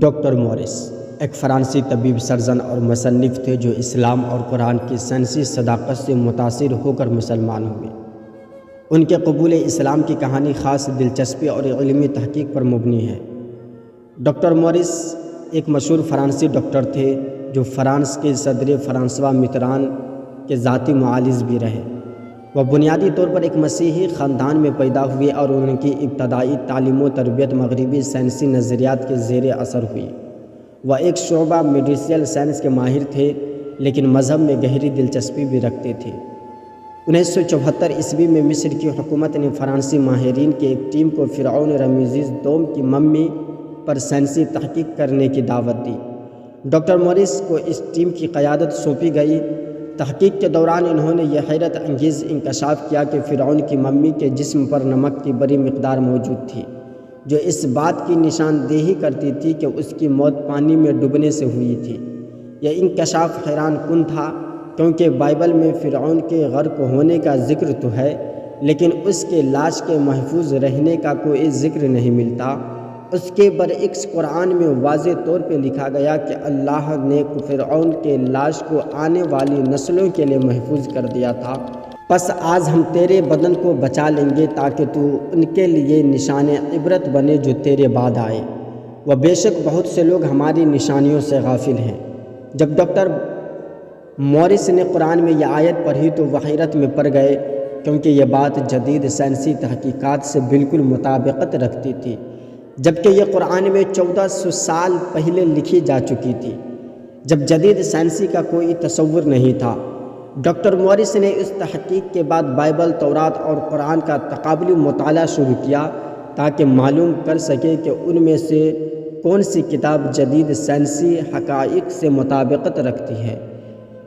Doctor مورس ایک فرانسی طبیب سرجن اور مصنف تھے جو اسلام اور قرآن کی سائنسی صداقت سے متاثر ہو کر مسلمان ہوئے۔ ان کے قبول اسلام کی کہانی خاص دلچسپی اور علمی تحقیق پر مبنی ہے۔ ڈاکٹر مورس ایک مشہور فرانسی ڈاکٹر تھے جو فرانس کے صدر فرانسوا میتران کے ذاتی معالج بھی رہے۔ وہ بنیادی طور پر ایک مسیحی خاندان میں پیدا ہوئے اور ان کی ابتدائی تعلیم و تربیت مغربی سائنسی نظریات کے زیر اثر ہوئی۔ وہ ایک شعبہ میڈیکل سائنس کے ماہر تھے لیکن مذہب میں گہری دلچسپی بھی رکھتے تھے۔ 1974 میں مصر کی حکومت نے فرانسی ماہرین کی ایک ٹیم کو فرعون رمسیس دوم کی ممی پر سائنسی تحقیق کرنے کی دعوت دی۔ ڈاکٹر مورس کو اس ٹیم کی قیادت سونپی گئی۔ تحقیق کے دوران انہوں نے یہ حیرت انگیز انکشاف کیا کہ فرعون کی ممی کے جسم پر نمک کی بڑی مقدار موجود تھی، جو اس بات کی نشاندہی کرتی تھی کہ اس کی موت پانی میں ڈوبنے سے ہوئی تھی۔ یہ انکشاف حیران کن تھا کیونکہ بائبل میں فرعون کے غرق ہونے کا ذکر تو ہے لیکن اس کے لاش کے محفوظ رہنے کا کوئی ذکر نہیں ملتا۔ اس کے برعکس قرآن میں واضح طور پہ لکھا گیا کہ اللہ نے فرعون کے لاش کو آنے والی نسلوں کے لیے محفوظ کر دیا تھا۔ پس آج ہم تیرے بدن کو بچا لیں گے تاکہ تو ان کے لیے نشان عبرت بنے جو تیرے بعد آئے۔ و بے شک بہت سے لوگ ہماری نشانیوں سے غافل ہیں۔ جب ڈاکٹر مورس نے قرآن میں یہ آیت پڑھی تو وہ حیرت میں پڑ گئے کیونکہ یہ بات جدید سائنسی تحقیقات سے بالکل مطابقت رکھتی تھی، جبکہ یہ قرآن میں 1400 سال پہلے لکھی جا چکی تھی جب جدید سائنسی کا کوئی تصور نہیں تھا۔ ڈاکٹر مورس نے اس تحقیق کے بعد بائبل، تورات اور قرآن کا تقابلی مطالعہ شروع کیا تاکہ معلوم کر سکے کہ ان میں سے کون سی کتاب جدید سائنسی حقائق سے مطابقت رکھتی ہے۔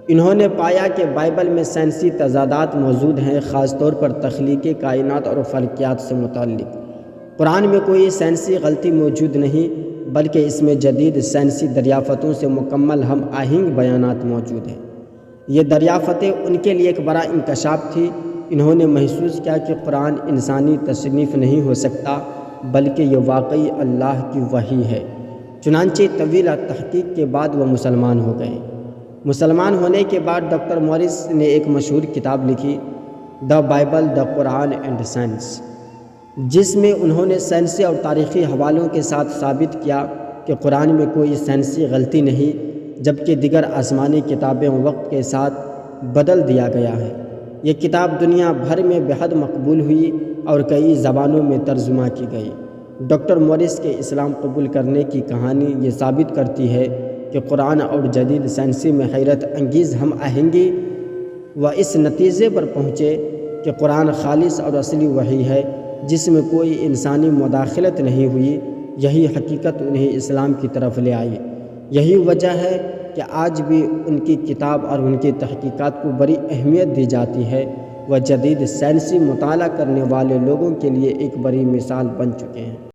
انہوں نے پایا کہ بائبل میں سائنسی تضادات موجود ہیں، خاص طور پر تخلیق کائنات اور فلکیات سے متعلق۔ قرآن میں کوئی سائنسی غلطی موجود نہیں بلکہ اس میں جدید سائنسی دریافتوں سے مکمل ہم آہنگ بیانات موجود ہیں۔ یہ دریافتیں ان کے لیے ایک بڑا انکشاف تھی۔ انہوں نے محسوس کیا کہ قرآن انسانی تصنیف نہیں ہو سکتا بلکہ یہ واقعی اللہ کی وحی ہے۔ چنانچہ طویل تحقیق کے بعد وہ مسلمان ہو گئے۔ مسلمان ہونے کے بعد ڈاکٹر مورس نے ایک مشہور کتاب لکھی، the Bible, the Quran and science, جس میں انہوں نے سائنسی اور تاریخی حوالوں کے ساتھ ثابت کیا کہ قرآن میں کوئی سائنسی غلطی نہیں جبکہ دیگر آسمانی کتابیں وقت کے ساتھ بدل دیا گیا ہے۔ یہ کتاب دنیا بھر میں بے حد مقبول ہوئی اور کئی زبانوں میں ترجمہ کی گئی۔ ڈاکٹر مورس کے اسلام قبول کرنے کی کہانی یہ ثابت کرتی ہے کہ قرآن اور جدید سائنسی میں حیرت انگیز ہم آہنگی و اس نتیجے پر پہنچے کہ قرآن خالص اور اصلی وحی ہے جس میں کوئی انسانی مداخلت نہیں ہوئی۔ یہی حقیقت انہیں اسلام کی طرف لے آئی۔ یہی وجہ ہے کہ آج بھی ان کی کتاب اور ان کی تحقیقات کو بڑی اہمیت دی جاتی ہے۔ وہ جدید سائنسی مطالعہ کرنے والے لوگوں کے لیے ایک بڑی مثال بن چکے ہیں۔